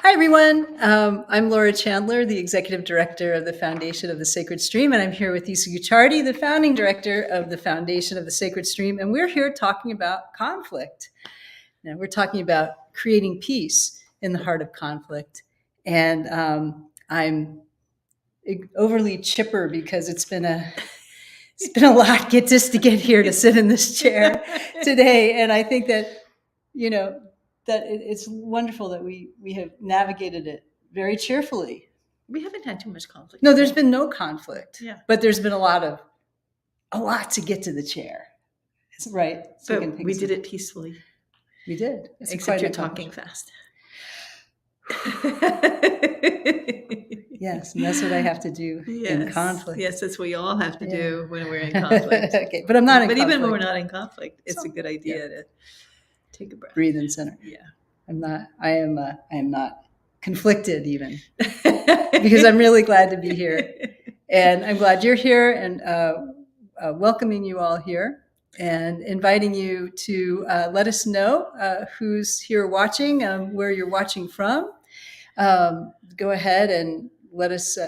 Hi, everyone. I'm Laura Chandler, the Executive Director of the Foundation of the Sacred Stream, and I'm here with Isa Gucciardi, the Founding Director of the Foundation of the Sacred Stream, and we're here talking about conflict. Now, we're talking about creating peace in the heart of conflict, and I'm overly chipper because it's been a lot just to get here to sit in this chair today, and I think that it's wonderful that we have navigated it very cheerfully. We haven't had too much conflict. No, there's been no conflict. Yeah. But there's been a lot to get to the chair. Right. So we did it peacefully. We did. Except you're talking fast. Yes, and that's what I have to do in conflict. Yes, that's what we all have to do when we're in conflict. Okay, but I'm not in conflict. But even when we're not in conflict, it's a good idea to take a breath. Breathe and center. Yeah. I am not conflicted even because I'm really glad to be here. And I'm glad you're here and welcoming you all here and inviting you to let us know who's here watching, where you're watching from. Go ahead and let us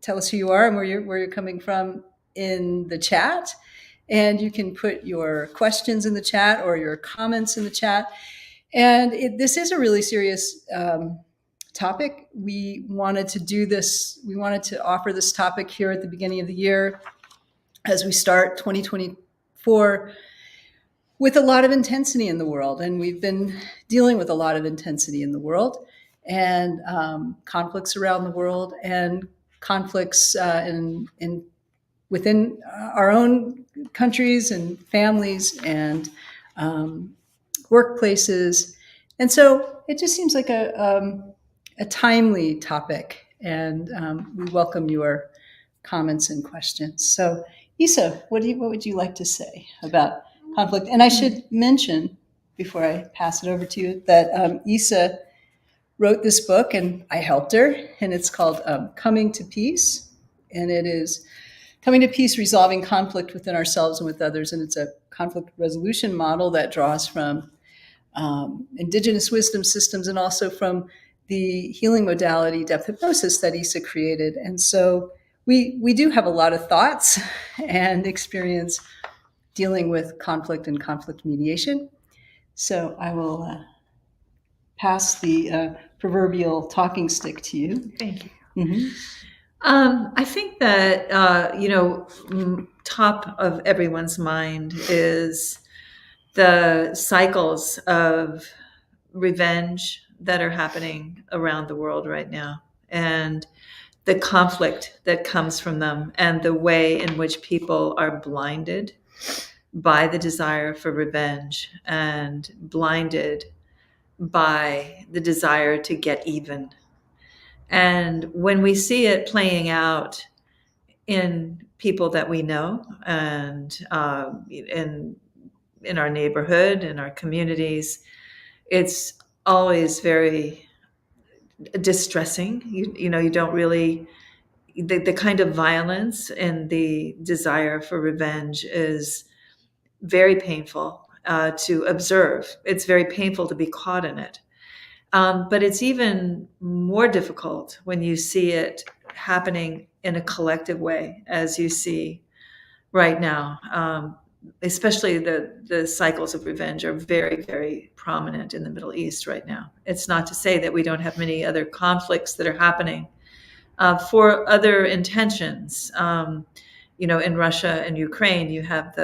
tell us who you are and where you're coming from in the chat. And you can put your questions in the chat or your comments in the chat. And this is a really serious topic. We wanted to do this. We wanted to offer this topic here at the beginning of the year as we start 2024 with a lot of intensity in the world. And we've been dealing with a lot of intensity in the world and conflicts around the world and conflicts within our own countries and families and workplaces. And so it just seems like a timely topic, and we welcome your comments and questions. So Isa, what would you like to say about conflict? And I should mention, before I pass it over to you, that Isa wrote this book and I helped her, and it's called Coming to Peace. And it is Coming to Peace, Resolving Conflict Within Ourselves and with Others. And it's a conflict resolution model that draws from indigenous wisdom systems and also from the healing modality depth hypnosis that Isa created. And so we do have a lot of thoughts and experience dealing with conflict and conflict mediation. So I will pass the proverbial talking stick to you. Thank you. Mm-hmm. I think that, top of everyone's mind is the cycles of revenge that are happening around the world right now, and the conflict that comes from them, and the way in which people are blinded by the desire for revenge and blinded by the desire to get even. And when we see it playing out in people that we know and in our neighborhood, in our communities, it's always very distressing. You don't really, the kind of violence and the desire for revenge is very painful to observe. It's very painful to be caught in it. But it's even more difficult when you see it happening in a collective way, as you see right now. Especially the cycles of revenge are very, very prominent in the Middle East right now. It's not to say that we don't have many other conflicts that are happening for other intentions. In Russia and Ukraine, you have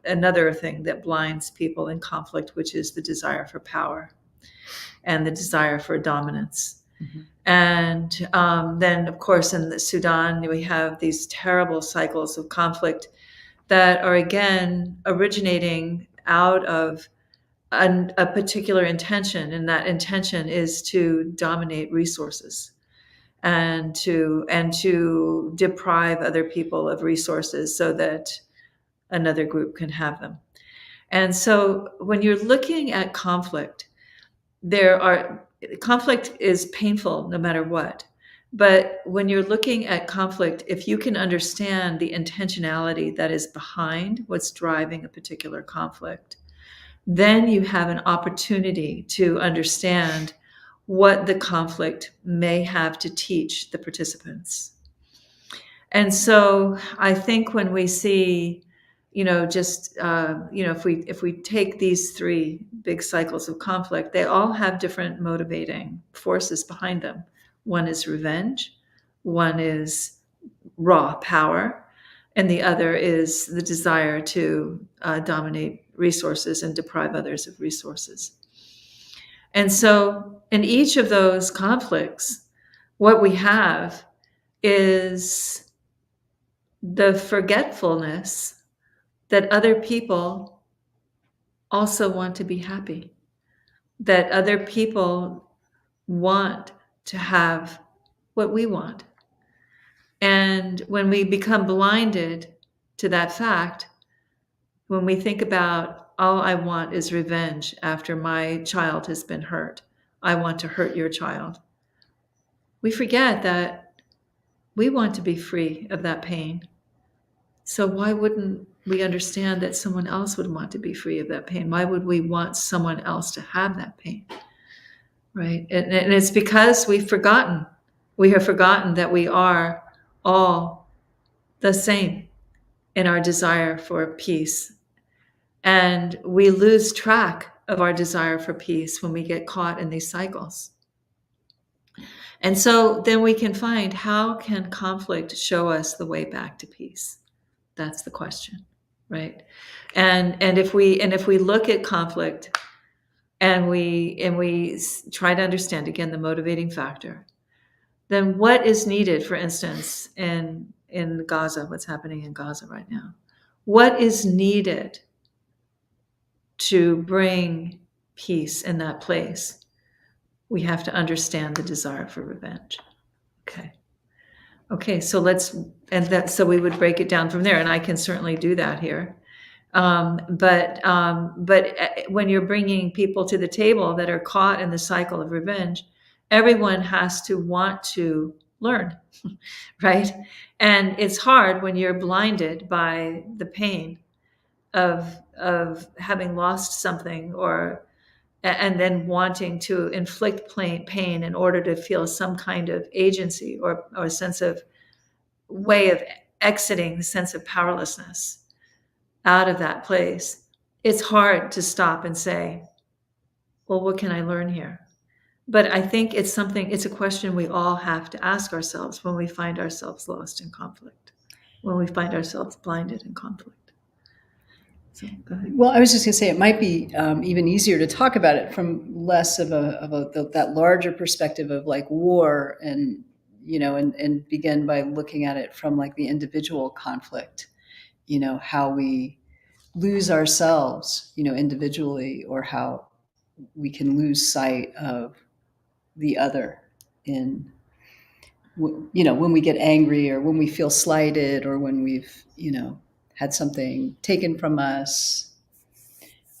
another thing that blinds people in conflict, which is the desire for power and the desire for dominance. Mm-hmm. And then, of course, in the Sudan, we have these terrible cycles of conflict that are, again, originating out of a particular intention. And that intention is to dominate resources and to deprive other people of resources so that another group can have them. And so when you're looking at conflict, conflict is painful no matter what. But when you're looking at conflict, if you can understand the intentionality that is behind what's driving a particular conflict, then you have an opportunity to understand what the conflict may have to teach the participants. And so I think when we see, if we take these three big cycles of conflict, they all have different motivating forces behind them. One is revenge, one is raw power, and the other is the desire to dominate resources and deprive others of resources. And so in each of those conflicts, what we have is the forgetfulness that other people also want to be happy, that other people want to have what we want. And when we become blinded to that fact, when we think about all I want is revenge after my child has been hurt, I want to hurt your child, we forget that we want to be free of that pain. So why wouldn't we understand that someone else would want to be free of that pain? Why would we want someone else to have that pain? Right? And it's because we have forgotten that we are all the same in our desire for peace. And we lose track of our desire for peace when we get caught in these cycles. And so then we can find, how can conflict show us the way back to peace? That's the question, right? And if we look at conflict and we try to understand again the motivating factor, then what is needed, for instance, in Gaza, what's happening in Gaza right now? What is needed to bring peace in that place? We have to understand the desire for revenge. Okay, so so we would break it down from there, and I can certainly do that here. But when you're bringing people to the table that are caught in the cycle of revenge, everyone has to want to learn, right? And it's hard when you're blinded by the pain of having lost something, and then wanting to inflict pain in order to feel some kind of agency or a sense of way of exiting the sense of powerlessness out of that place. It's hard to stop and say, well, what can I learn here? But I think it's a question we all have to ask ourselves when we find ourselves lost in conflict, when we find ourselves blinded in conflict. So, go ahead. Well, I was just going to say, it might be even easier to talk about it from less of that larger perspective of like war, and and begin by looking at it from like the individual conflict, how we lose ourselves, individually, or how we can lose sight of the other in, when we get angry, or when we feel slighted, or when we've, had something taken from us.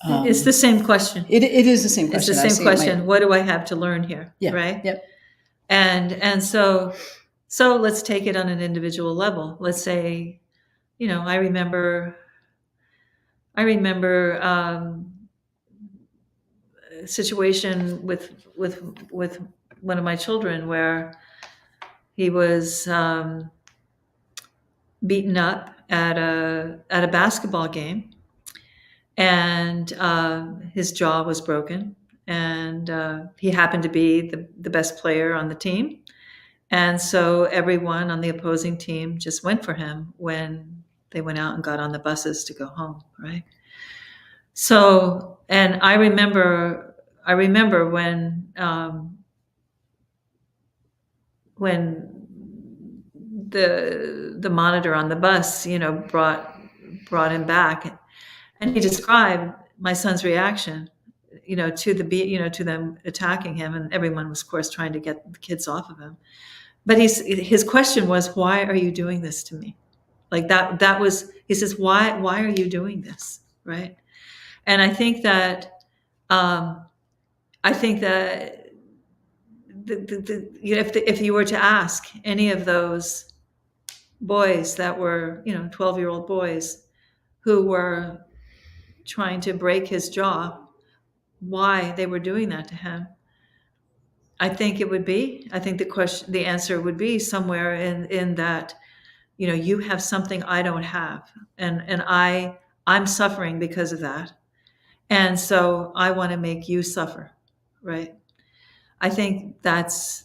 It's the same question. It is the same question. It's the same question. What do I have to learn here? Yeah. Right. Yep. And so let's take it on an individual level. Let's say, I remember a situation with one of my children where he was beaten up at a basketball game, and his jaw was broken, and he happened to be the best player on the team, and so everyone on the opposing team just went for him when they went out and got on the buses to go home, right? So, and I remember when the monitor on the bus, brought him back, and he described my son's reaction, to them attacking him, and everyone was, of course, trying to get the kids off of him. But his question was, "Why are you doing this to me?" Like that was, he says, "Why are you doing this?" Right? And I think that if you were to ask any of those boys that were, 12-year-old boys who were trying to break his jaw, why they were doing that to him, I think it would be. I think the answer would be somewhere in that, you have something I don't have, and I'm suffering because of that, and so I want to make you suffer, right? I think that's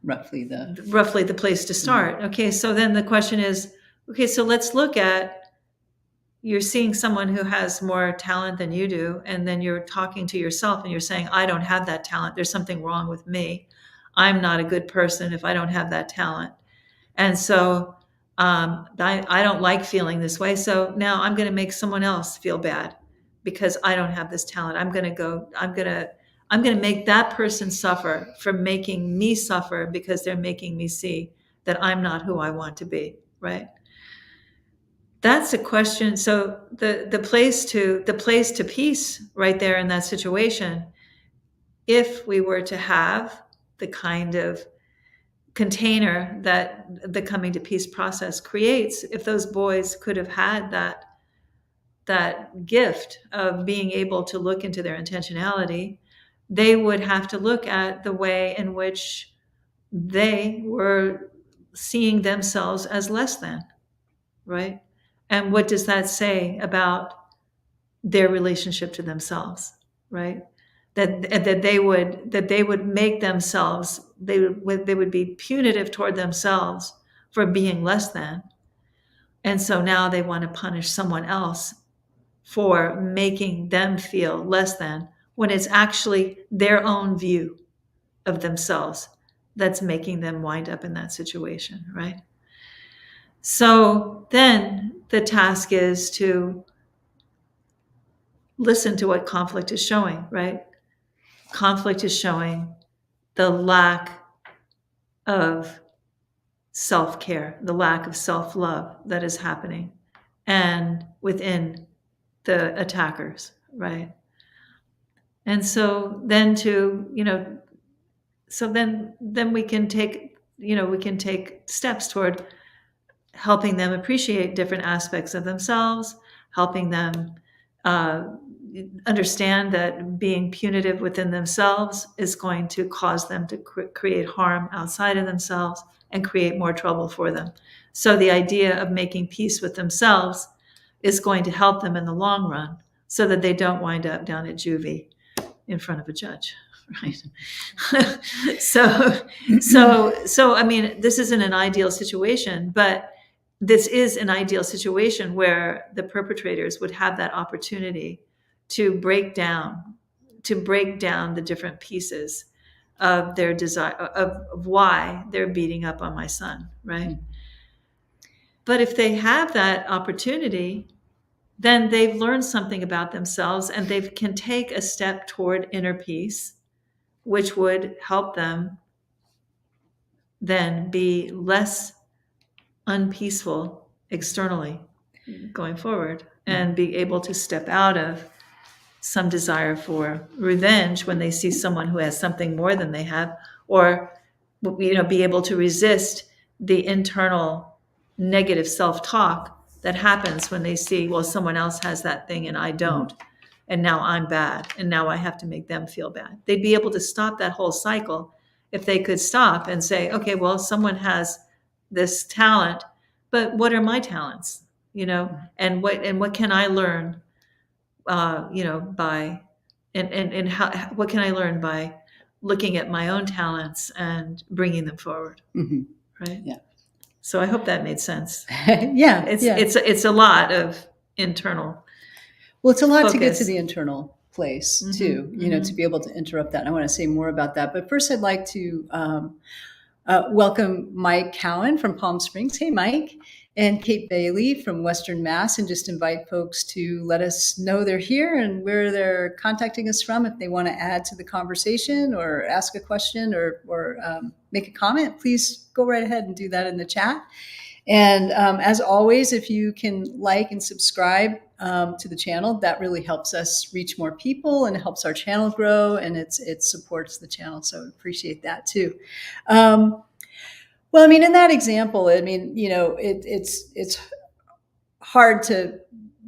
roughly the place to start. Okay, so then the question is, okay, so let's look at, you're seeing someone who has more talent than you do, and then you're talking to yourself and you're saying, I don't have that talent. There's something wrong with me. I'm not a good person if I don't have that talent. And so I don't like feeling this way. So now I'm going to make someone else feel bad because I don't have this talent. I'm going to make that person suffer for making me suffer because they're making me see that I'm not who I want to be, right? That's a question. So the place to peace right there in that situation, if we were to have the kind of container that the coming to peace process creates, if those boys could have had that gift of being able to look into their intentionality, they would have to look at the way in which they were seeing themselves as less than, right? And what does that say about their relationship to themselves, right? That they would make themselves, they would be punitive toward themselves for being less than, and so now they want to punish someone else for making them feel less than, when it's actually their own view of themselves that's making them wind up in that situation, right? So then the task is to listen to what conflict is showing, right? Conflict is showing the lack of self-care, the lack of self-love that is happening and within the attackers, right? And so then then we can take steps toward helping them appreciate different aspects of themselves, helping them uh, understand that being punitive within themselves is going to cause them to create harm outside of themselves and create more trouble for them. So the idea of making peace with themselves is going to help them in the long run so that they don't wind up down at juvie in front of a judge. Right. So I mean, this isn't an ideal situation, but this is an ideal situation where the perpetrators would have that opportunity to break down the different pieces of their desire, of why they're beating up on my son, right? But if they have that opportunity, then they've learned something about themselves and they can take a step toward inner peace, which would help them then be less unpeaceful externally going forward and be able to step out of some desire for revenge when they see someone who has something more than they have, or be able to resist the internal negative self-talk that happens when they see, well, someone else has that thing and I don't, and now I'm bad and now I have to make them feel bad. They'd be able to stop that whole cycle if they could stop and say, okay, well, someone has this talent, but what are my talents, and what can I learn, by, and how, what can I learn by looking at my own talents and bringing them forward. Right. Yeah. So I hope that made sense. Yeah. It's a lot of internal. Well, it's a lot focus. to get to the internal place too, to be able to interrupt that. And I want to say more about that. But first I'd like to welcome Mike Cowan from Palm Springs. Hey, Mike. And Kate Bailey from Western Mass, and just invite folks to let us know they're here and where they're contacting us from. If they want to add to the conversation or ask a question or make a comment, please go right ahead and do that in the chat. And as always, if you can like and subscribe to the channel, that really helps us reach more people and it helps our channel grow, and it supports the channel. So I appreciate that too. Well, I mean, in that example, I mean, it's hard to,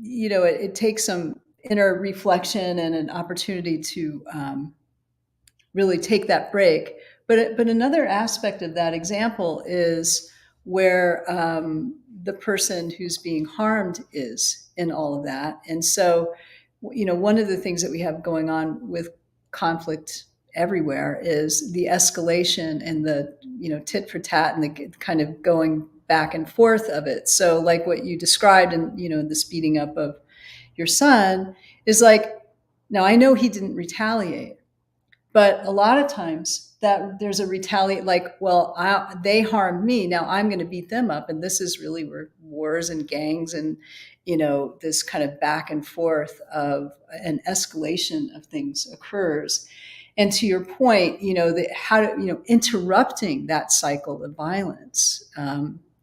it takes some inner reflection and an opportunity to really take that break. But another aspect of that example is where the person who's being harmed is in all of that. And so, one of the things that we have going on with conflict everywhere is the escalation and the, tit for tat and the kind of going back and forth of it. So like what you described and, the speeding up of your son is like, now I know he didn't retaliate, but a lot of times that there's a retaliate, like, well, they harmed me. Now I'm going to beat them up. And this is really where wars and gangs and, this kind of back and forth of an escalation of things occurs. And to your point, interrupting that cycle of violence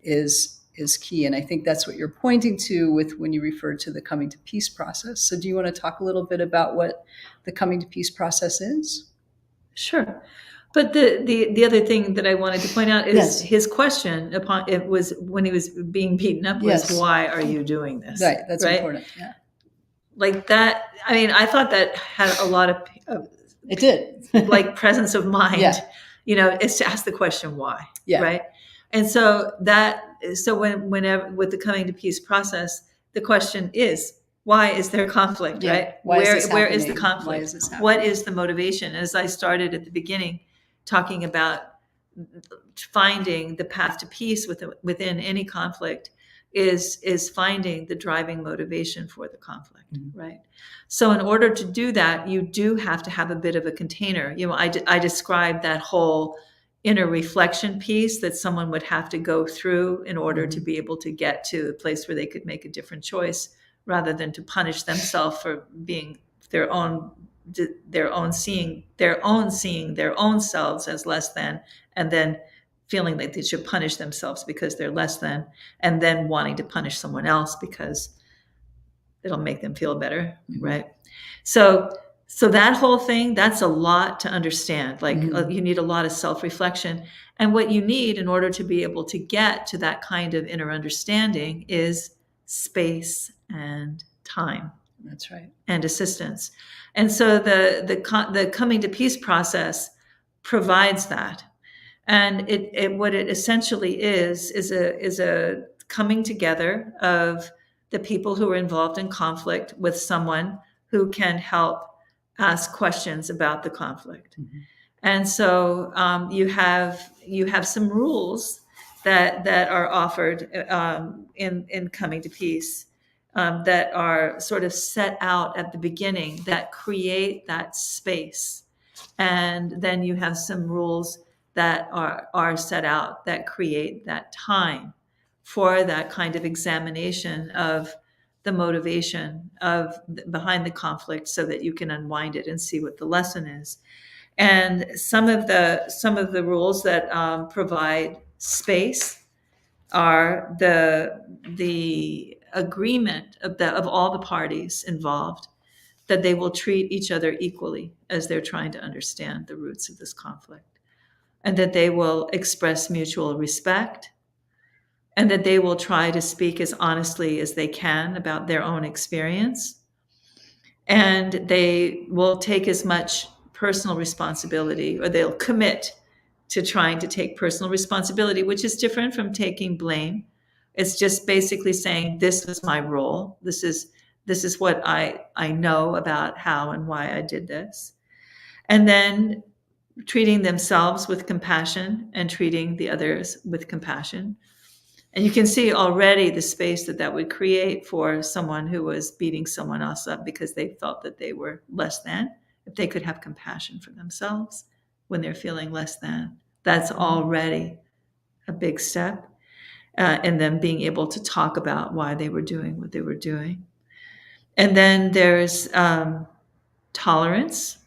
is key. And I think that's what you're pointing to with when you refer to the coming to peace process. So do you want to talk a little bit about what the coming to peace process is? Sure. But the other thing that I wanted to point out is Yes. his question upon it was when he was being beaten up was, Yes. why are you doing this? Right. That's important. Yeah. Like that. I mean, I thought that had a lot of it did like presence of mind. Yeah. Is to ask the question why. Yeah. Right. And so whenever with the coming to peace process, the question is, why is there conflict, Yeah. right? Why where is this is the happening? conflict? Why is this happening? What is the motivation? As I started at the beginning, talking about finding the path to peace within any conflict is finding the driving motivation for the conflict, Mm-hmm. right? So in order to do that, you do have to have a bit of a container. I described that whole inner reflection piece that someone would have to go through in order Mm-hmm. to be able to get to the place where they could make a different choice, rather than to punish themselves for being their own seeing their own selves as less than, and then feeling like they should punish themselves because they're less than, and then wanting to punish someone else because it'll make them feel better, Mm-hmm. right? So that whole thing, that's a lot to understand. Like Mm-hmm. you need a lot of self-reflection. And what you need in order to be able to get to that kind of inner understanding is space and time. That's right. And assistance. And so the coming to peace process provides that. And what it essentially is a coming together of the people who are involved in conflict with someone who can help ask questions about the conflict. Mm-hmm. And so you have some rules that are offered in coming to peace. That are sort of set out at the beginning that create that space. And then you have some rules that are set out that create that time for that kind of examination of the motivation behind the conflict, so that you can unwind it and see what the lesson is. And some of the rules that provide space are the agreement of all the parties involved that they will treat each other equally as they're trying to understand the roots of this conflict, and that they will express mutual respect, and that they will try to speak as honestly as they can about their own experience, and they will take as much personal responsibility, or they'll commit to trying to take personal responsibility, which is different from taking blame. It's just basically saying, this was my role. This is what I know about how and why I did this. And then treating themselves with compassion and treating the others with compassion. And you can see already the space that would create for someone who was beating someone else up because they felt that they were less than. If they could have compassion for themselves when they're feeling less than, that's already a big step. And them being able to talk about why they were doing what they were doing. And then there's tolerance,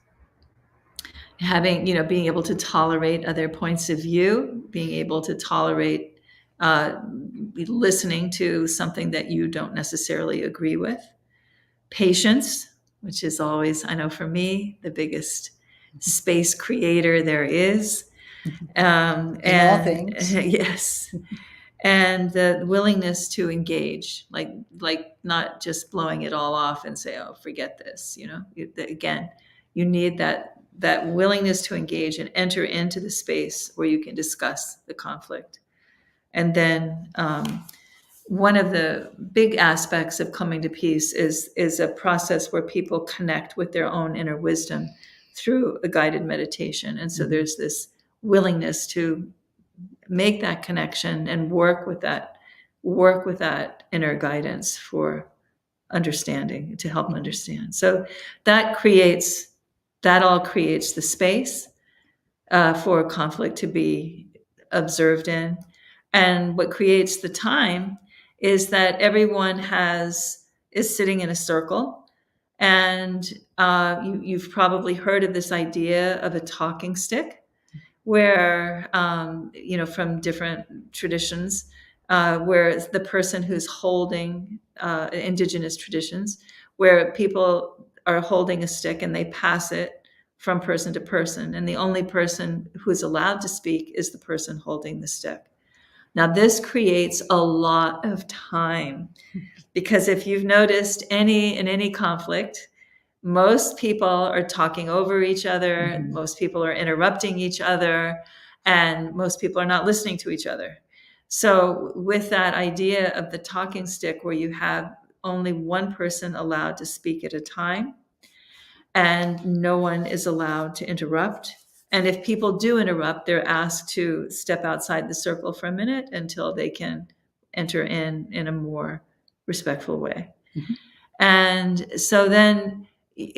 being able to tolerate other points of view, being able to tolerate listening to something that you don't necessarily agree with. Patience, which is always, I know for me, the biggest space creator there is. In all things. Yes. and the willingness to engage, like not just blowing it all off and say, oh, forget this. Again, you need that willingness to engage and enter into the space where you can discuss the conflict. And then one of the big aspects of coming to peace is a process where people connect with their own inner wisdom through a guided meditation. And so there's this willingness to make that connection and work with that inner guidance for understanding, to help understand. So that all creates the space for conflict to be observed in. And what creates the time is that everyone is sitting in a circle. And you've probably heard of this idea of a talking stick, where, from different traditions, where the person who's holding, indigenous traditions, where people are holding a stick and they pass it from person to person. And the only person who's allowed to speak is the person holding the stick. Now, this creates a lot of time, because if you've noticed in any conflict, most people are talking over each other, most people are interrupting each other, and most people are not listening to each other. So with that idea of the talking stick, where you have only one person allowed to speak at a time, and no one is allowed to interrupt. And if people do interrupt, they're asked to step outside the circle for a minute until they can enter in a more respectful way. And so then each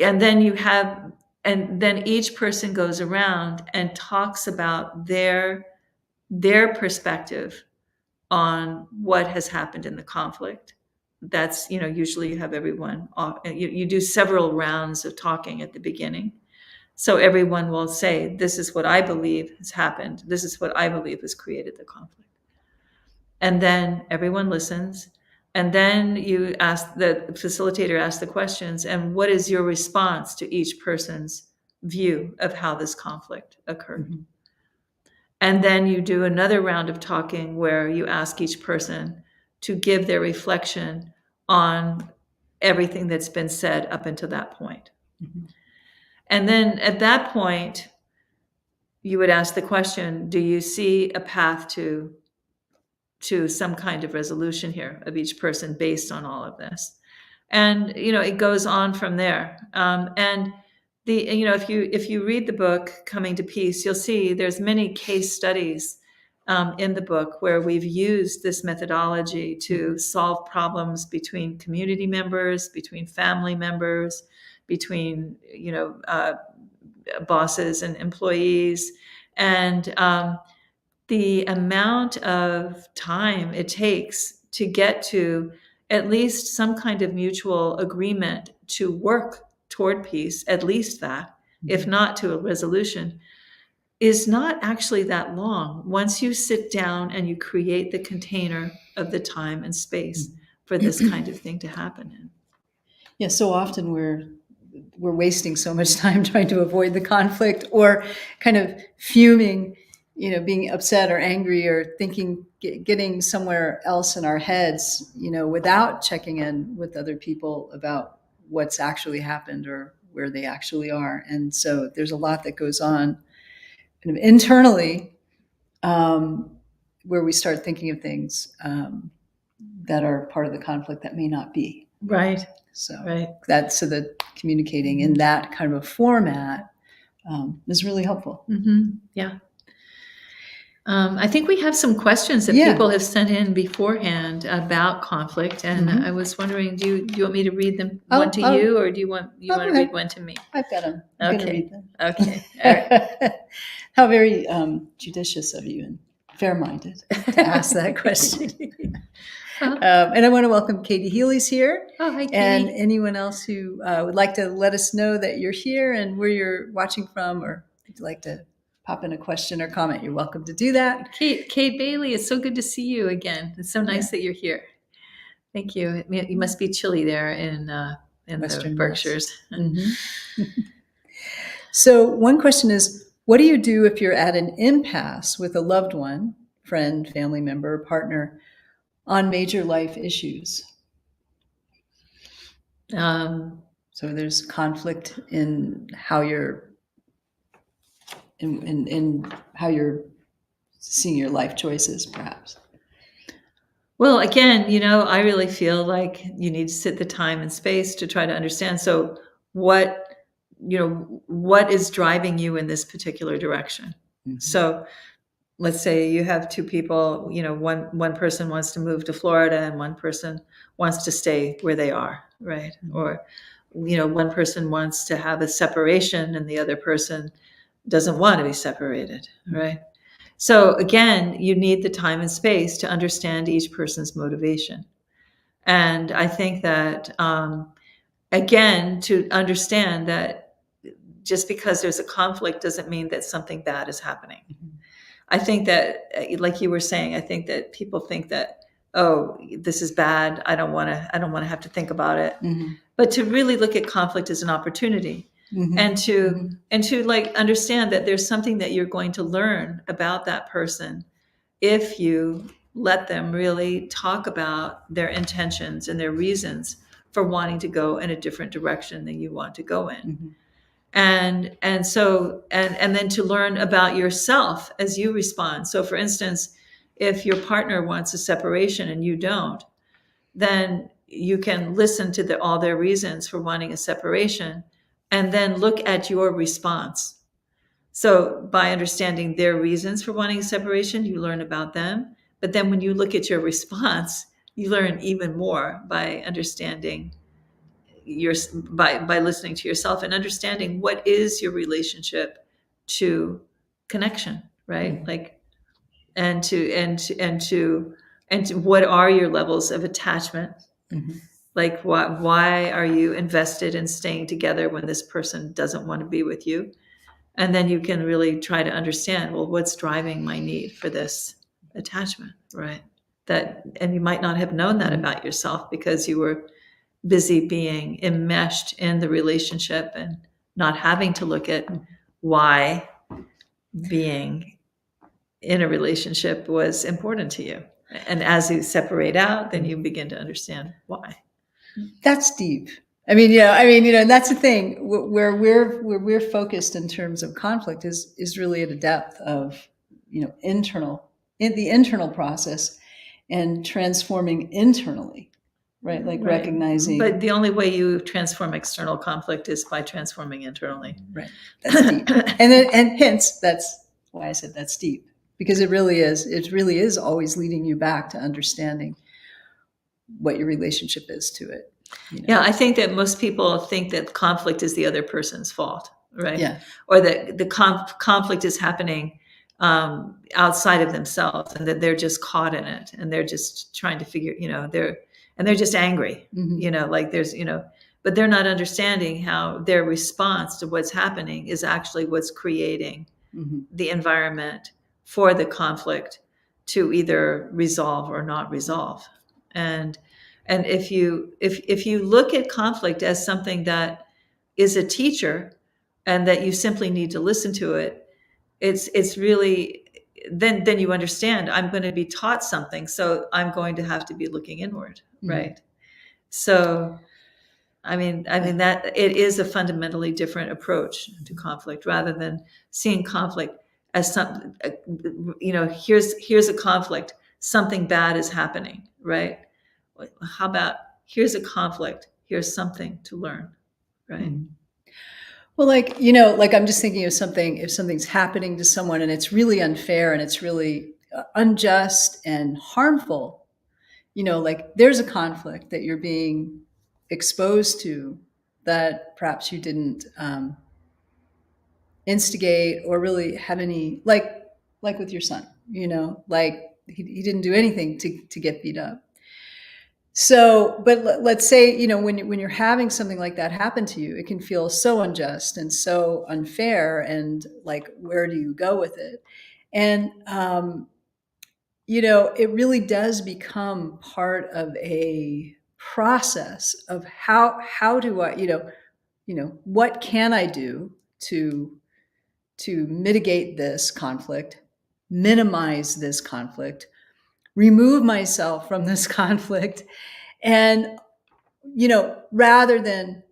person goes around and talks about their perspective on what has happened in the conflict. That's, usually you have everyone, you do several rounds of talking at the beginning. So everyone will say, this is what I believe has happened. This is what I believe has created the conflict. And then everyone listens. And then the facilitator asks the questions, and what is your response to each person's view of how this conflict occurred? And then you do another round of talking where you ask each person to give their reflection on everything that's been said up until that point. And then at that point, you would ask the question, do you see a path to some kind of resolution here of each person based on all of this? And, it goes on from there. And if you read the book, Coming to Peace, you'll see there's many case studies in the book where we've used this methodology to solve problems between community members, between family members, between, bosses and employees. And the amount of time it takes to get to at least some kind of mutual agreement to work toward peace, at least that, if not to a resolution, is not actually that long once you sit down and you create the container of the time and space for this kind of thing to happen in. Yeah, so often we're wasting so much time trying to avoid the conflict, or kind of fuming, being upset or angry, or thinking, getting somewhere else in our heads, without checking in with other people about what's actually happened or where they actually are. And so there's a lot that goes on kind of internally, where we start thinking of things that are part of the conflict that may not be. Right. So right. The communicating in that kind of a format is really helpful. Yeah. I think we have some questions that people have sent in beforehand about conflict, and I was wondering, do you want me to read them one to you, or do you want to read one to me? I've got them. I'm going to read them. Okay. All right. How very judicious of you and fair-minded to ask that question. And I want to welcome Katie Healy's here. Oh, hi, Katie. And anyone else who would like to let us know that you're here and where you're watching from, or if you'd like to pop in a question or comment, you're welcome to do that. Kate Bailey, it's so good to see you again. It's so nice that you're here. Thank you. You must be chilly there in Western the Berkshires. So one question is, what do you do if you're at an impasse with a loved one friend, family member, partner on major life issues? So there's conflict in how you're in how you're seeing your life choices, perhaps. Well, again, I really feel like you need to sit the time and space to try to understand. So what is driving you in this particular direction? Mm-hmm. So let's say you have two people, one person wants to move to Florida and one person wants to stay where they are, right? Mm-hmm. Or, one person wants to have a separation and the other person doesn't want to be separated, right? So again, you need the time and space to understand each person's motivation. And I think that, again, to understand that just because there's a conflict doesn't mean that something bad is happening. Mm-hmm. I think that, like you were saying, I think that people think that, oh, this is bad. I don't want to have to think about it. Mm-hmm. But to really look at conflict as an opportunity. Mm-hmm. and to like understand that there's something that you're going to learn about that person if you let them really talk about their intentions and their reasons for wanting to go in a different direction than you want to go in. Mm-hmm. And then to learn about yourself as you respond. So for instance, if your partner wants a separation and you don't, then you can listen to all their reasons for wanting a separation and then look at your response. So by understanding their reasons for wanting a separation, you learn about them. But then when you look at your response, you learn even more by understanding by listening to yourself and understanding what is your relationship to connection, right? Mm-hmm. Like, and to what are your levels of attachment? Mm-hmm. Like, why are you invested in staying together when this person doesn't want to be with you? And then you can really try to understand, well, what's driving my need for this attachment, right? And you might not have known that about yourself because you were busy being enmeshed in the relationship and not having to look at why being in a relationship was important to you. And as you separate out, then you begin to understand why. That's deep. I mean, and that's the thing where we're focused in terms of conflict is really at a depth of, in the internal process and transforming internally, right? Like right. Recognizing. But the only way you transform external conflict is by transforming internally. Right. That's deep. and hence that's why I said that's deep, because it really is always leading you back to understanding what your relationship is to it. Yeah, I think that most people think that conflict is the other person's fault, right? Yeah. Or that the conflict is happening outside of themselves, and that they're just caught in it, and they're just trying to figure, they're just angry, mm-hmm. Like there's, but they're not understanding how their response to what's happening is actually what's creating mm-hmm. the environment for the conflict to either resolve or not resolve. And if you look at conflict as something that is a teacher and that you simply need to listen to it, it's really, then you understand, I'm going to be taught something, so I'm going to have to be looking inward, mm-hmm. right? So, I mean that it is a fundamentally different approach to conflict, rather than seeing conflict as something, here's a conflict, something bad is happening, right? How about here's a conflict, here's something to learn, right? Mm-hmm. Well, I'm just thinking of something, if something's happening to someone and it's really unfair and it's really unjust and harmful, like there's a conflict that you're being exposed to that perhaps you didn't instigate or really have any, like with your son, like he didn't do anything to get beat up. So, but let's say, when you're having something like that happen to you, it can feel so unjust and so unfair, and like, where do you go with it? And, it really does become part of a process of how do I, what can I do to mitigate this conflict, minimize this conflict, remove myself from this conflict, and, rather than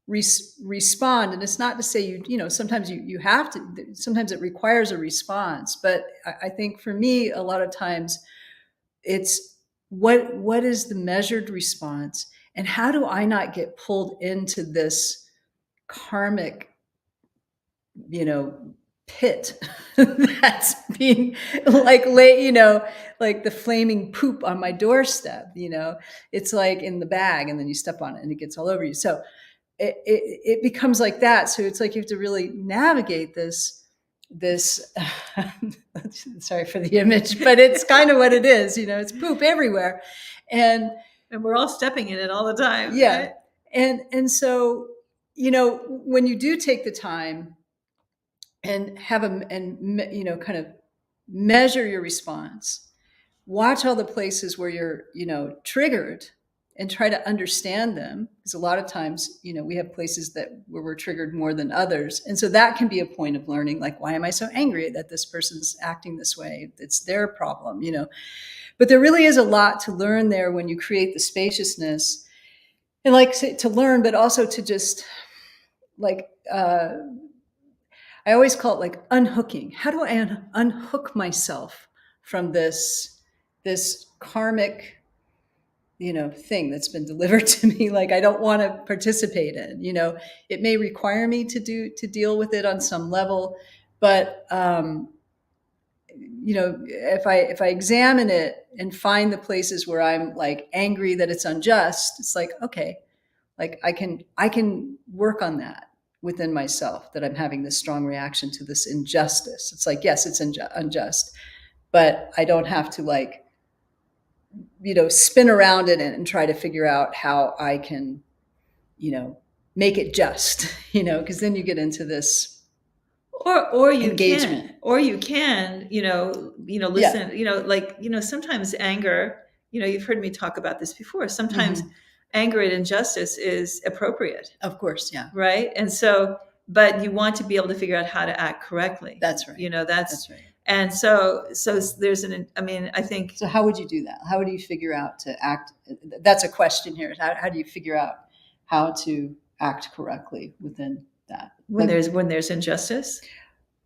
respond. And it's not to say sometimes you have to, sometimes it requires a response. But I think for me, a lot of times it's what is the measured response, and how do I not get pulled into this karmic, pit that's being like like the flaming poop on my doorstep. It's like in the bag, and then you step on it and it gets all over you. So it becomes like that. So it's like you have to really navigate this sorry for the image, but it's kind of what it is. It's poop everywhere, and we're all stepping in it all the time. Yeah. Right? And so, when you do take the time and kind of measure your response, watch all the places where you're, triggered, and try to understand them. Because a lot of times, we have places where we're triggered more than others. And so that can be a point of learning, like, why am I so angry that this person's acting this way? It's their problem, But there really is a lot to learn there when you create the spaciousness, and to learn, but also to just I always call it like unhooking. How do I unhook myself from this karmic, thing that's been delivered to me? Like, I don't want to participate in. It may require me to deal with it on some level, but if I examine it and find the places where I'm like angry that it's unjust, it's like, okay, like I can work on that within myself, that I'm having this strong reaction to this injustice. It's like, yes, it's unjust, but I don't have to spin around it and try to figure out how I can, make it just, because then you get into this or you engagement. can listen. Sometimes anger, you've heard me talk about this before. Sometimes anger at injustice is appropriate. Of course, yeah. Right. And so, but you want to be able to figure out how to act correctly. That's right. That's right. And so there's I think. So how would you do that? How would you figure out to act? That's a question here. How do you figure out how to act correctly within that? When there's injustice?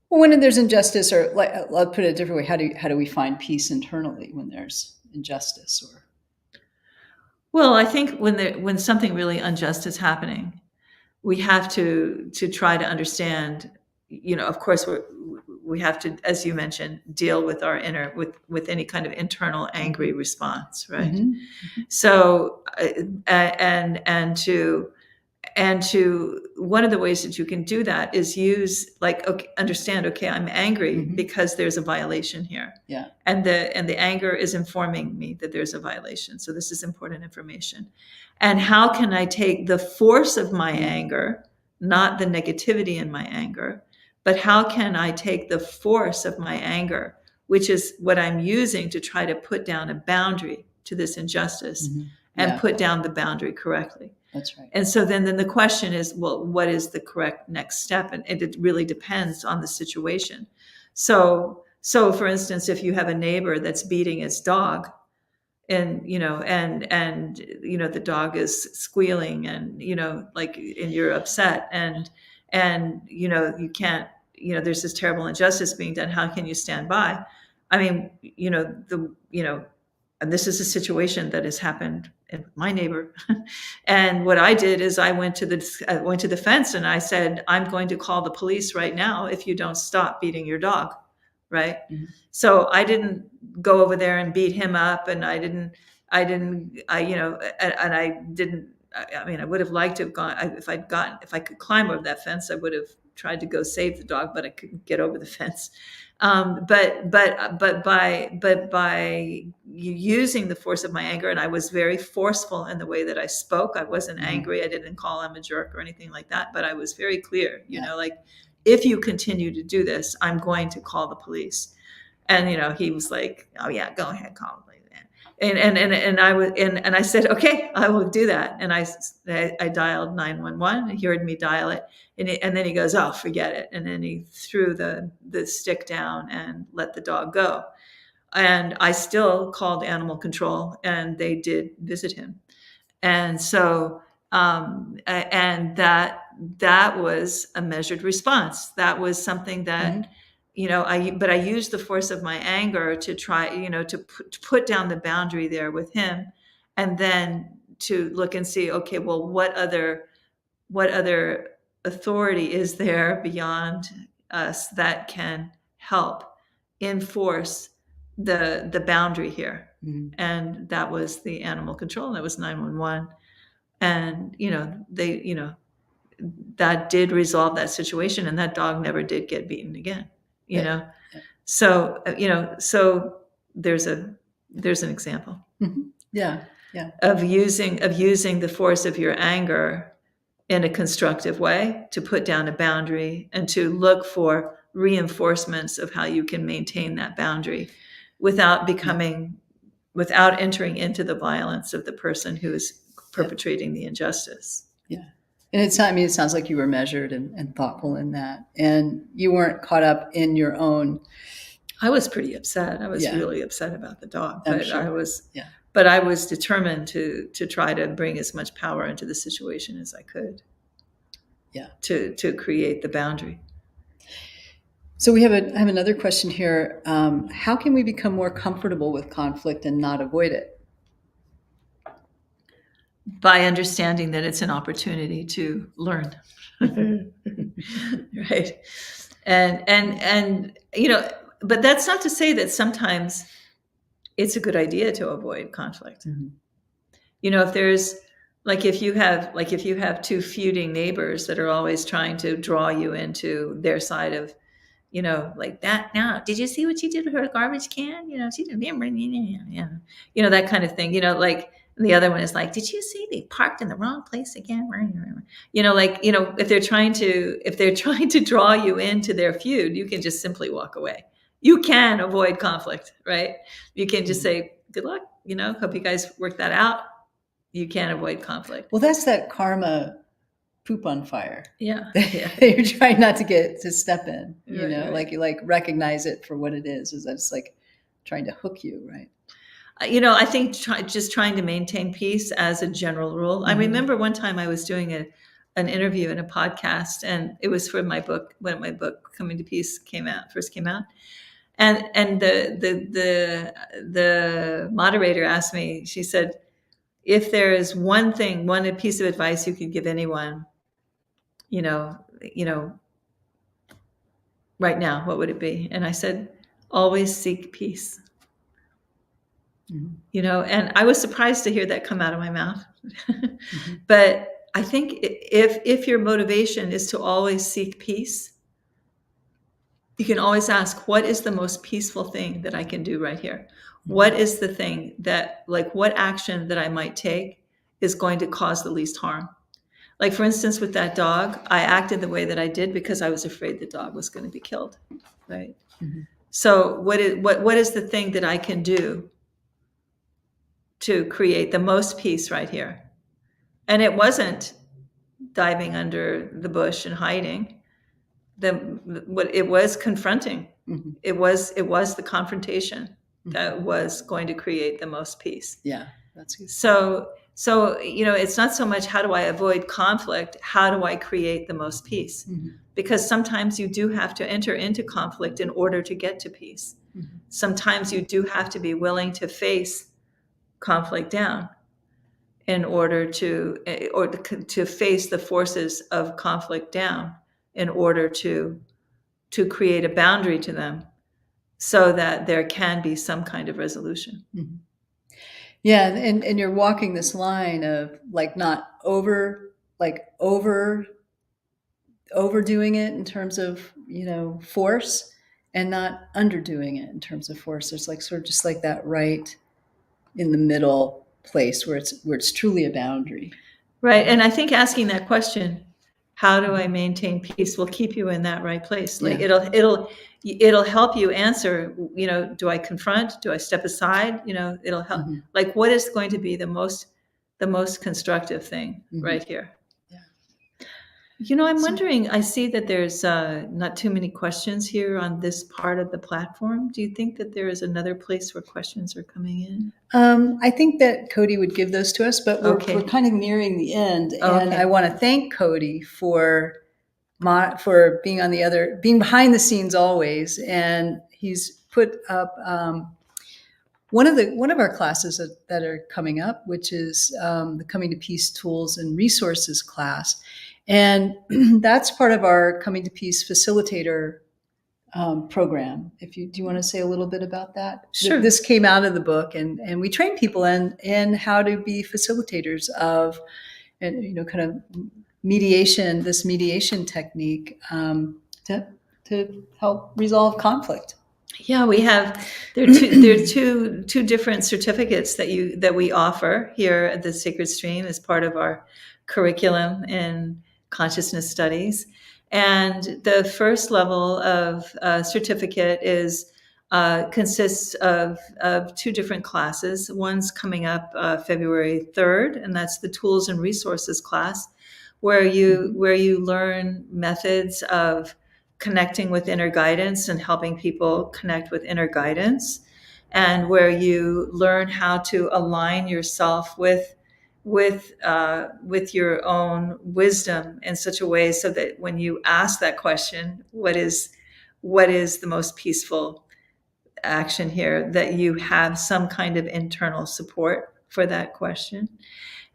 Well, when there's injustice, or I'll put it a different way. How do we find peace internally when there's injustice? Or, well, I think when something really unjust is happening, we have to try to understand. Of course, we have to, as you mentioned, deal with our with any kind of internal angry response, right? Mm-hmm. So, and to one of the ways that you can do that is use understand, okay, I'm angry because there's a violation here. Yeah. And the anger is informing me that there's a violation. So this is important information. And how can I take the force of my anger, not the negativity in my anger, but how can I take the force of my anger, which is what I'm using to try to put down a boundary to this injustice, and put down the boundary correctly. That's right. And so then the question is, well, what is the correct next step? And it really depends on the situation. So for instance, if you have a neighbor that's beating its dog, and the dog is squealing, and and you're upset, and you can't, there's this terrible injustice being done. How can you stand by? I mean, and this is a situation that has happened in my neighbor. And what I did is I went to the fence and I said, I'm going to call the police right now if you don't stop beating your dog. Right. Mm-hmm. So I didn't go over there and beat him up, and I would have liked to have gone. If I could climb over that fence, I would have tried to go save the dog, but I couldn't get over the fence. But by using the force of my anger, and I was very forceful in the way that I spoke. I wasn't angry. I didn't call him a jerk or anything like that, but I was very clear, if you continue to do this, I'm going to call the police. And, he was like, oh yeah, go ahead, call the police. And I said, okay, I will do that. And I dialed 911. He heard me dial it, and then he goes, oh, forget it. And then he threw the stick down and let the dog go. And I still called animal control, and they did visit him. And so, and that was a measured response. That was something that, but I used the force of my anger to try, to put down the boundary there with him, and then to look and see, okay, well, what other authority is there beyond us that can help enforce the boundary here? And that was the animal control. That was 911. And, that did resolve that situation, and that dog never did get beaten again, So, so there's an example. Yeah. Of using the force of your anger in a constructive way to put down a boundary and to look for reinforcements of how you can maintain that boundary without entering into the violence of the person who is perpetrating the injustice. Yeah. And it sounds like you were measured and thoughtful in that, and you weren't caught up in your own. I was pretty upset. I was really upset about the dog, but sure. But I was determined to try to bring as much power into the situation as I could. Yeah. To create the boundary. So I have another question here. How can we become more comfortable with conflict and not avoid it? By understanding that it's an opportunity to learn. Right. And but that's not to say that sometimes it's a good idea to avoid conflict. If there's if you have two feuding neighbors that are always trying to draw you into their side of, like that. Now, did you see what she did with her garbage can? She did, that kind of thing. And the other one is like, did you see they parked in the wrong place again? If they're trying to draw you into their feud, you can just simply walk away. You can avoid conflict, right? You can just say, good luck, hope you guys work that out. You can't avoid conflict. Well, that's that karma poop on fire. Yeah. You're trying not to step in, right. like you recognize it for what it is that's like trying to hook you, right? I think just trying to maintain peace as a general rule. I remember one time I was doing an interview in a podcast, and it was for my book, when my book Coming to Peace first came out. And the moderator asked me, she said, if there is one piece of advice you could give anyone, right now, what would it be? And I said, always seek peace. And I was surprised to hear that come out of my mouth. But I think if your motivation is to always seek peace, you can always ask, what is the most peaceful thing that I can do right here? What is the thing that, what action that I might take is going to cause the least harm? Like, for instance, with that dog, I acted the way that I did because I was afraid the dog was going to be killed, right? So what is the thing that I can do to create the most peace right here? And it wasn't diving under the bush and hiding. It was confronting. It was the confrontation that was going to create the most peace. Yeah, that's good. So it's not so much how do I avoid conflict, how do I create the most peace? Because sometimes you do have to enter into conflict in order to get to peace. Sometimes you do have to be willing to face conflict down in order to face the forces of conflict down in order to create a boundary to them so that there can be some kind of resolution. Yeah, and you're walking this line of not overdoing it in terms of force, and not underdoing it in terms of force. There's sort of just that right in the middle place where it's truly a boundary. Right. And I think asking that question, how do I maintain peace, will keep you in that right place. Like Yeah. it'll help you answer, do I confront? Do I step aside? It'll help. Mhm. Like, what is going to be the most constructive thing Mhm. right here? Yeah. I'm wondering, I see that there's not too many questions here on this part of the platform. Do you think that there is another place where questions are coming in? I think that Cody would give those to us, but we're kind of nearing the end, and I want to thank Cody for being behind the scenes always, and he's put up one of our classes that are coming up, which is the Coming to Peace Tools and Resources class, and that's part of our Coming to Peace facilitator program. Do you want to say a little bit about that? Sure. This came out of the book, and we train people in how to be facilitators of, and kind of this mediation technique to help resolve conflict. Yeah, we have there are two different certificates that we offer here at the Sacred Stream as part of our curriculum in consciousness studies. And the first level of certificate consists of two different classes. One's coming up February 3rd, and that's the Tools and Resources class, where you learn methods of connecting with inner guidance and helping people connect with inner guidance, and where you learn how to align yourself with your own wisdom in such a way so that when you ask that question, what is the most peaceful action here, that you have some kind of internal support for that question,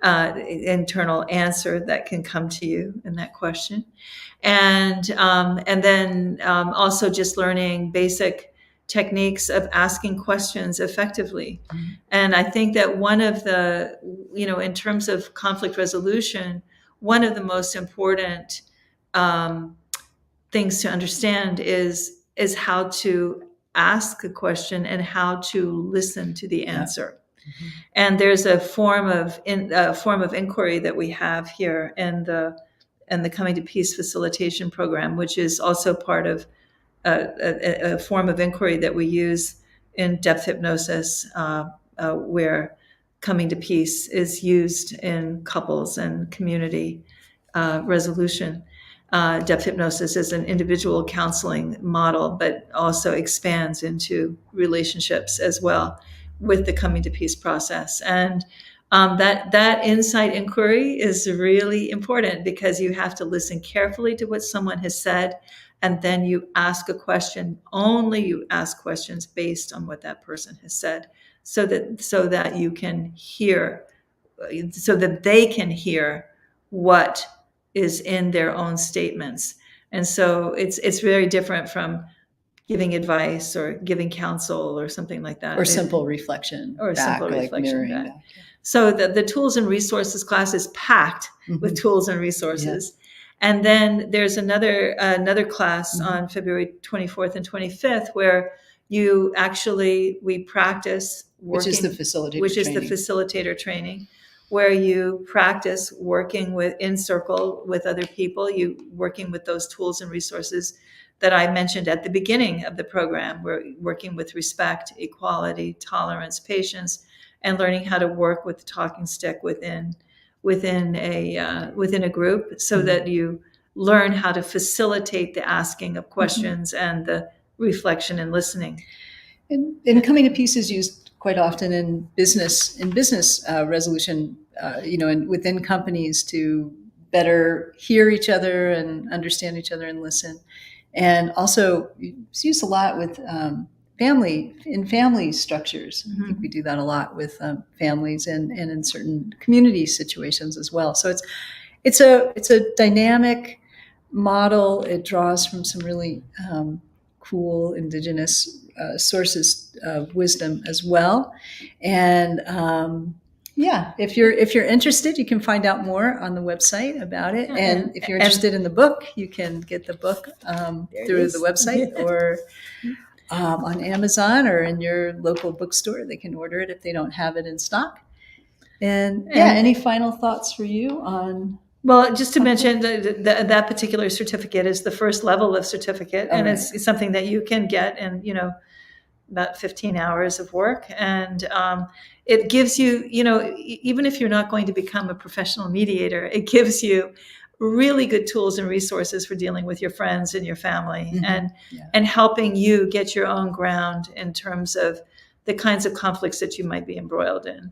internal answer that can come to you in that question. And then also just learning basic techniques of asking questions effectively. Mm-hmm. And I think that one of the, in terms of conflict resolution, one of the most important things to understand is how to ask a question and how to listen to the answer. Mm-hmm. And there's a form of inquiry that we have here in the Coming to Peace facilitation program, which is also part of a form of inquiry that we use in depth hypnosis, where coming to peace is used in couples and community resolution. Depth hypnosis is an individual counseling model, but also expands into relationships as well with the coming to peace process. And that insight inquiry is really important, because you have to listen carefully to what someone has said, and then you ask a question. Only you ask questions based on what that person has said, so that you can hear, so that they can hear what is in their own statements. And so it's very different from giving advice or giving counsel or something like that. Or simple reflection. Or back, simple reflection back. Back. So the Tools and Resources class is packed with tools and resources. Yeah. And then there's another class on February 24th and 25th where we practice working, which is the facilitator training, where you practice working in circle with other people, working with those tools and resources that I mentioned at the beginning of the program. We're working with respect, equality, tolerance, patience, and learning how to work with the talking stick within a group, so that you learn how to facilitate the asking of questions and the reflection and listening. And coming to peace is used quite often in business resolution, and within companies to better hear each other and understand each other and listen. And also it's used a lot with family structures. I think we do that a lot with families and in certain community situations as well. So it's a dynamic model. It draws from some really cool indigenous sources of wisdom as well. And if you're interested, you can find out more on the website about it. And if you're interested in the book, you can get the book through the website or on Amazon, or in your local bookstore. They can order it if they don't have it in stock. And any final thoughts for you on Well, just to mention that particular certificate is the first level of certificate, and it's something that you can get in, about 15 hours of work. And it gives you, even if you're not going to become a professional mediator, it gives you really good tools and resources for dealing with your friends and your family, and helping you get your own ground in terms of the kinds of conflicts that you might be embroiled in.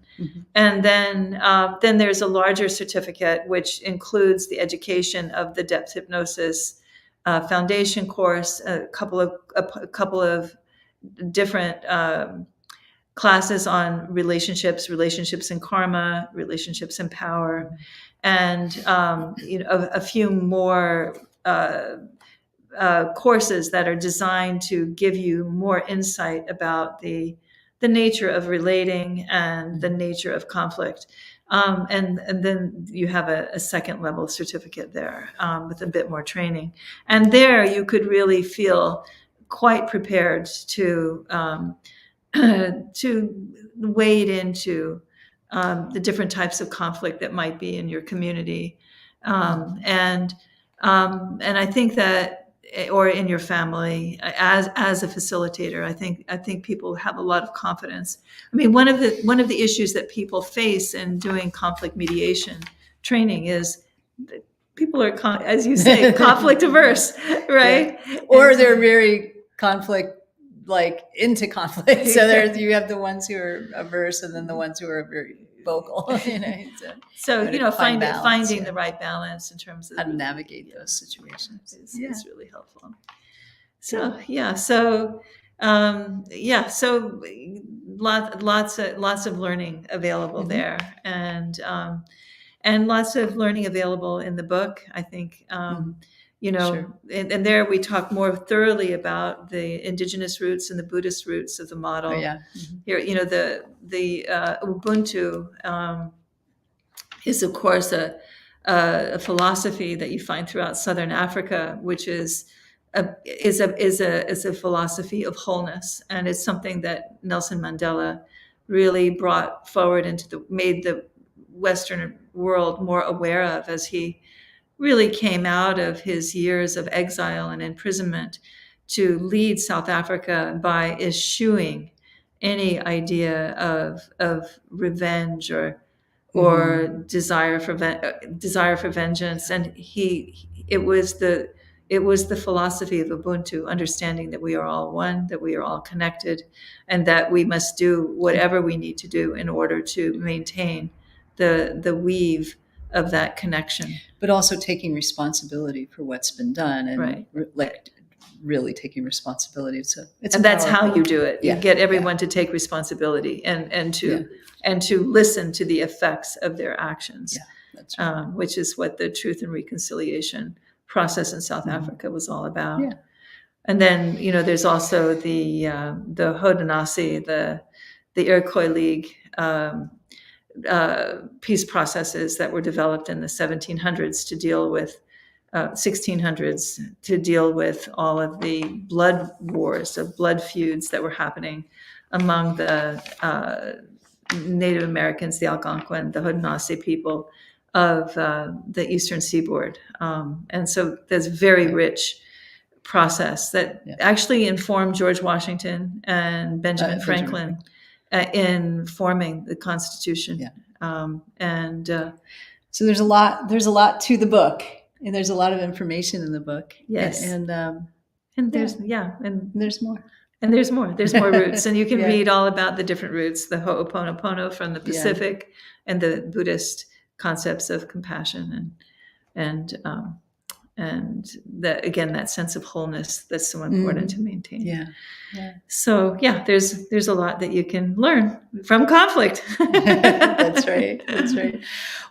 And then there's a larger certificate, which includes the education of the depth hypnosis foundation course, a couple of different classes on relationships and karma, relationships and power, and a few more courses that are designed to give you more insight about the nature of relating and the nature of conflict. And then you have a second level certificate there with a bit more training. And there you could really feel quite prepared to wade into the different types of conflict that might be in your community. And I think that, or in your family, as a facilitator, I think people have a lot of confidence. I mean, one of the issues that people face in doing conflict mediation training is that people are, as you say, conflict averse, right? Yeah. Or they're very into conflict. So you have the ones who are averse, and then the ones who are very vocal. So finding the right balance in terms of how to navigate those situations is really helpful. So so lots of learning available there, and lots of learning available in the book, I think. Sure. And there we talk more thoroughly about the indigenous roots and the Buddhist roots of the model. Here, the Ubuntu is, of course, a philosophy that you find throughout Southern Africa, which is a philosophy of wholeness, and it's something that Nelson Mandela really brought forward made the Western world more aware of, as he really came out of his years of exile and imprisonment to lead South Africa by eschewing any idea of revenge or desire for vengeance. And it was the philosophy of Ubuntu, understanding that we are all one, that we are all connected, and that we must do whatever we need to do in order to maintain the weave of that connection. But also taking responsibility for what's been done, and really taking responsibility. And that's how you do it. You get everyone to take responsibility and to listen to the effects of their actions. That's right. Which is what the Truth and Reconciliation process in South Africa was all about. And then there's also the Haudenosaunee, the Iroquois League peace processes that were developed in the 1700s to deal with 1600s to deal with all of the blood wars, of blood feuds that were happening among the Native Americans, the Algonquin, the Haudenosaunee people of the Eastern Seaboard. And so there's very rich process that actually informed George Washington and Benjamin Franklin in forming the Constitution. So there's a lot to the book, and there's a lot of information in the book. Yes. And there's more. And there's more. There's more roots, and you can read all about the different roots, the Ho'oponopono from the Pacific, and the Buddhist concepts of compassion and that, again, that sense of wholeness that's so important to maintain. So there's a lot that you can learn from conflict. That's right.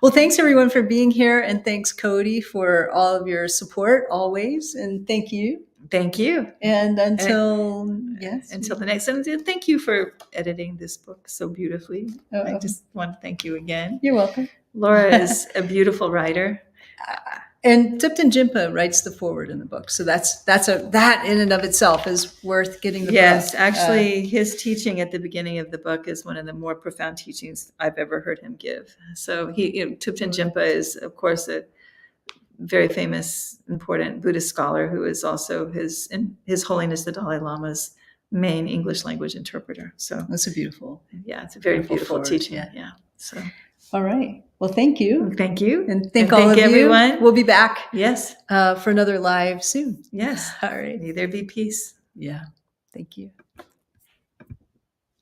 Well, thanks everyone for being here, and thanks Cody for all of your support always, and thank you. And until the next time, thank you for editing this book so beautifully. I just want to thank you again. You're welcome. Laura is a beautiful writer. And Thupten Jinpa writes the foreword in the book, so that in and of itself is worth getting the book. Yes, actually, his teaching at the beginning of the book is one of the more profound teachings I've ever heard him give. So Thupten Jinpa is, of course, very famous, important Buddhist scholar who is also His Holiness the Dalai Lama's main English language interpreter. So That's a beautiful. yeah, it's a very beautiful forward, teaching. yeah. Yeah. So All right. Well, thank you. thank you. And thank And all thank of everyone. you. We'll be back Yes. for another live soon. Yes. All right. May there be peace. Yeah. Thank you.